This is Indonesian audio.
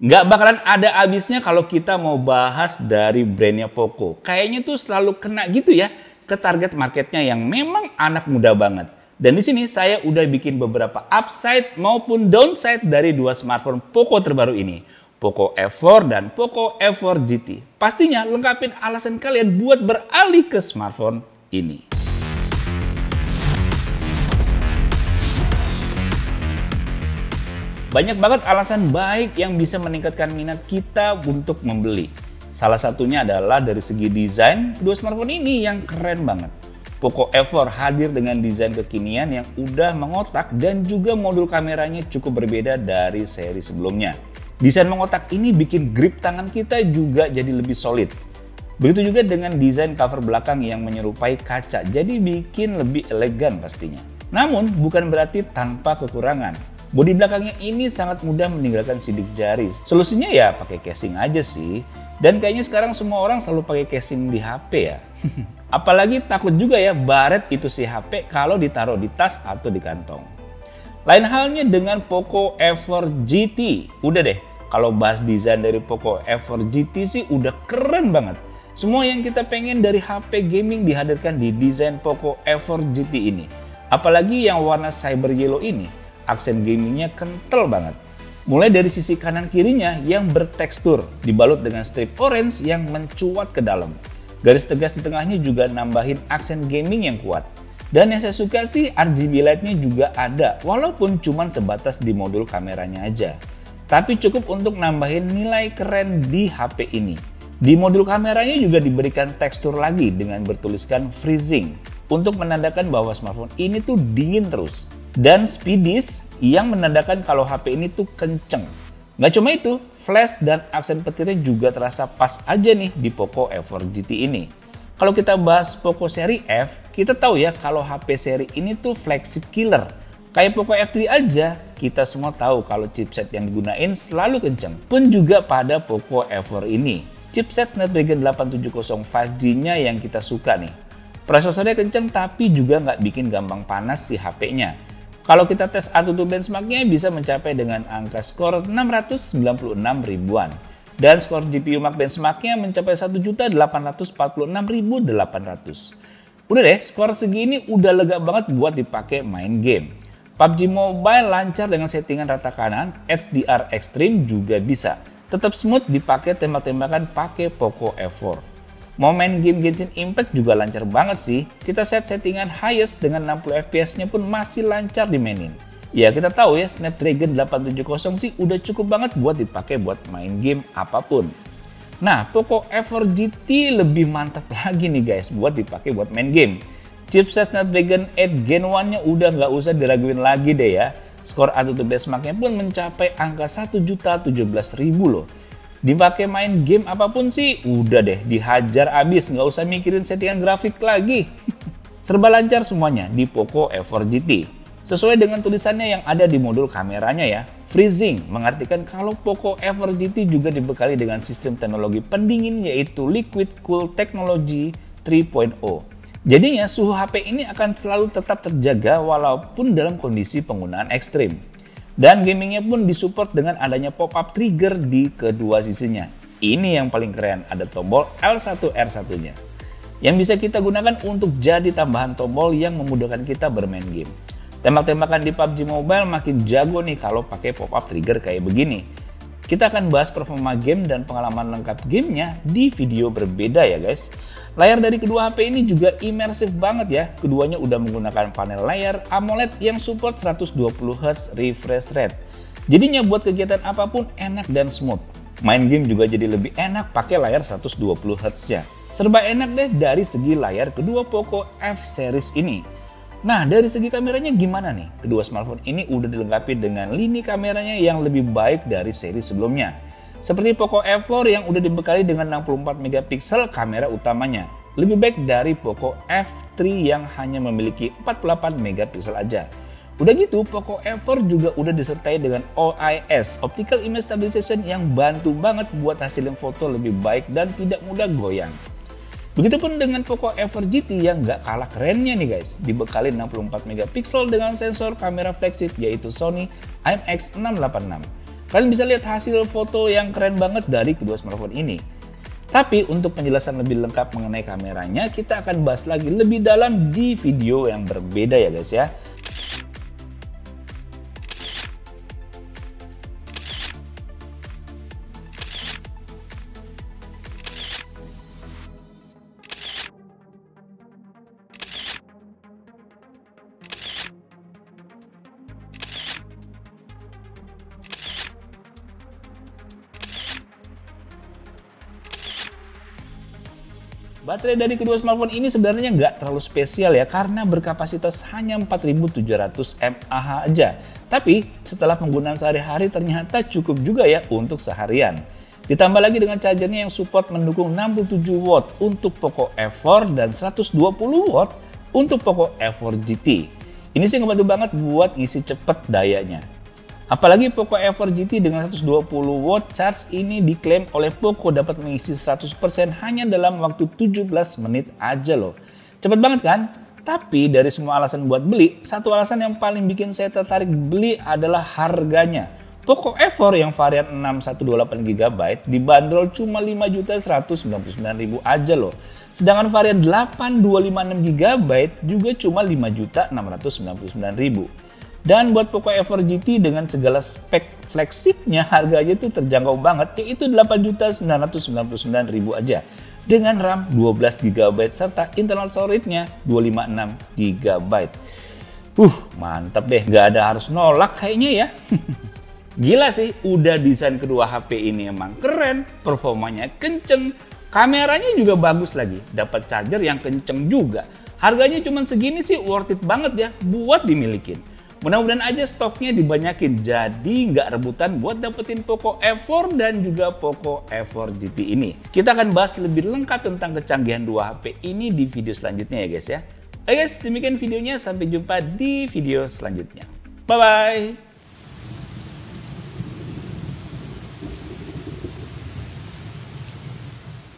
Nggak bakalan ada habisnya kalau kita mau bahas dari brandnya Poco. Kayaknya tuh selalu kena gitu ya ke target marketnya yang memang anak muda banget. Dan di sini saya udah bikin beberapa upside maupun downside dari dua smartphone Poco terbaru ini. Poco F4 dan Poco F4 GT. Pastinya lengkapin alasan kalian buat beralih ke smartphone ini. Banyak banget alasan baik yang bisa meningkatkan minat kita untuk membeli. Salah satunya adalah dari segi desain, kedua smartphone ini yang keren banget. Poco F4 hadir dengan desain kekinian yang udah mengotak dan juga modul kameranya cukup berbeda dari seri sebelumnya. Desain mengotak ini bikin grip tangan kita juga jadi lebih solid. Begitu juga dengan desain cover belakang yang menyerupai kaca, jadi bikin lebih elegan pastinya. Namun bukan berarti tanpa kekurangan. Bodi belakangnya ini sangat mudah meninggalkan sidik jari. Solusinya ya pakai casing aja sih. Dan kayaknya sekarang semua orang selalu pakai casing di HP ya. Apalagi takut juga ya baret itu si HP kalau ditaruh di tas atau di kantong. Lain halnya dengan Poco F4 GT. Udah deh, kalau bahas desain dari Poco F4 GT sih udah keren banget. Semua yang kita pengen dari HP gaming dihadirkan di desain Poco F4 GT ini. Apalagi yang warna cyber yellow ini. Aksen gamingnya kental banget. Mulai dari sisi kanan kirinya yang bertekstur, dibalut dengan strip orange yang mencuat ke dalam. Garis tegas di tengahnya juga nambahin aksen gaming yang kuat. Dan yang saya suka sih RGB lightnya juga ada, walaupun cuma sebatas di modul kameranya aja. Tapi cukup untuk nambahin nilai keren di HP ini. Di modul kameranya juga diberikan tekstur lagi dengan bertuliskan freezing untuk menandakan bahwa smartphone ini tuh dingin terus. Dan speedies yang menandakan kalau HP ini tuh kenceng. Nggak cuma itu, flash dan aksen petirnya juga terasa pas aja nih di Poco F4 GT ini. Kalau kita bahas Poco seri F, kita tahu ya kalau HP seri ini tuh flagship killer. Kayak Poco F3 aja, kita semua tahu kalau chipset yang digunain selalu kenceng. Pun juga pada Poco F4 ini. Chipset Snapdragon 870 5G-nya yang kita suka nih. Prosesornya kenceng tapi juga nggak bikin gampang panas si HP-nya. Kalau kita tes AnTuTu benchmarknya bisa mencapai dengan angka skor 696 ribuan. Dan skor GPU Max benchmarknya mencapai 1.846.800. Udah deh, skor segini udah lega banget buat dipakai main game. PUBG Mobile lancar dengan settingan rata kanan, HDR Extreme juga bisa. Tetap smooth dipakai tembak-tembakan pakai Poco F4. Mau main game Genshin Impact juga lancar banget sih. Kita set settingan highest dengan 60 fps-nya pun masih lancar dimainin. Ya kita tahu ya Snapdragon 870 sih udah cukup banget buat dipakai buat main game apapun. Nah Poco F4 GT lebih mantap lagi nih guys buat dipakai buat main game. Chipset Snapdragon 8 Gen 1-nya udah nggak usah diraguin lagi deh ya. Skor AnTuTu benchmarknya pun mencapai angka 1.017.000 loh. Dipakai main game apapun sih, udah deh dihajar abis, nggak usah mikirin settingan grafik lagi. Serba lancar semuanya di Poco F4 GT. Sesuai dengan tulisannya yang ada di modul kameranya ya. Freezing mengartikan kalau Poco F4 GT juga dibekali dengan sistem teknologi pendingin yaitu Liquid Cool Technology 3.0. Jadinya suhu HP ini akan selalu tetap terjaga walaupun dalam kondisi penggunaan ekstrim. Dan gamingnya pun disupport dengan adanya pop-up trigger di kedua sisinya. Ini yang paling keren, ada tombol L1R1-nya. Yang bisa kita gunakan untuk jadi tambahan tombol yang memudahkan kita bermain game. Tembak-tembakan di PUBG Mobile makin jago nih kalau pakai pop-up trigger kayak begini. Kita akan bahas performa game dan pengalaman lengkap gamenya di video berbeda ya guys. Layar dari kedua HP ini juga imersif banget ya. Keduanya udah menggunakan panel layar AMOLED yang support 120Hz refresh rate. Jadinya buat kegiatan apapun enak dan smooth. Main game juga jadi lebih enak pakai layar 120Hz-nya. Serba enak deh dari segi layar kedua Poco F series ini. Nah dari segi kameranya gimana nih? Kedua smartphone ini udah dilengkapi dengan lini kameranya yang lebih baik dari seri sebelumnya. Seperti Poco F4 yang udah dibekali dengan 64 megapiksel kamera utamanya. Lebih baik dari Poco F3 yang hanya memiliki 48 megapiksel aja. Udah gitu, Poco F4 juga udah disertai dengan OIS, Optical Image Stabilization yang bantu banget buat hasilin foto lebih baik dan tidak mudah goyang. Begitupun dengan Poco F4 GT yang gak kalah kerennya nih guys, dibekali 64 megapiksel dengan sensor kamera flagship yaitu Sony IMX686. Kalian bisa lihat hasil foto yang keren banget dari kedua smartphone ini. Tapi untuk penjelasan lebih lengkap mengenai kameranya, kita akan bahas lagi lebih dalam di video yang berbeda ya guys ya. Baterai dari kedua smartphone ini sebenarnya nggak terlalu spesial ya, karena berkapasitas hanya 4700 mAh aja. Tapi setelah penggunaan sehari-hari ternyata cukup juga ya untuk seharian. Ditambah lagi dengan chargernya yang support mendukung 67 watt untuk Poco F4 dan 120 watt untuk Poco F4 GT. Ini sih ngebantu banget buat ngisi cepet dayanya. Apalagi Poco F4 GT dengan 120 watt charge ini diklaim oleh Poco dapat mengisi 100% hanya dalam waktu 17 menit aja loh. Cepet banget kan? Tapi dari semua alasan buat beli, satu alasan yang paling bikin saya tertarik beli adalah harganya. Poco F4 yang varian 6128GB dibanderol cuma 5.199.000 aja loh. Sedangkan varian 8256GB juga cuma 5.699.000. Dan buat Poco F4 GT dengan segala spek flagshipnya harganya itu terjangkau banget, yaitu 8.999.000 aja. Dengan RAM 12GB serta internal storage-nya 256GB. Mantap deh, nggak ada harus nolak kayaknya ya. Gila sih, udah desain kedua HP ini emang keren, performanya kenceng, kameranya juga bagus lagi, dapat charger yang kenceng juga. Harganya cuma segini sih worth it banget ya buat dimilikin. Mudah-mudahan aja stoknya dibanyakin, jadi nggak rebutan buat dapetin Poco F4 dan juga Poco F4 GT ini. Kita akan bahas lebih lengkap tentang kecanggihan dua HP ini di video selanjutnya ya guys ya. Oke guys, demikian videonya, sampai jumpa di video selanjutnya. Bye-bye!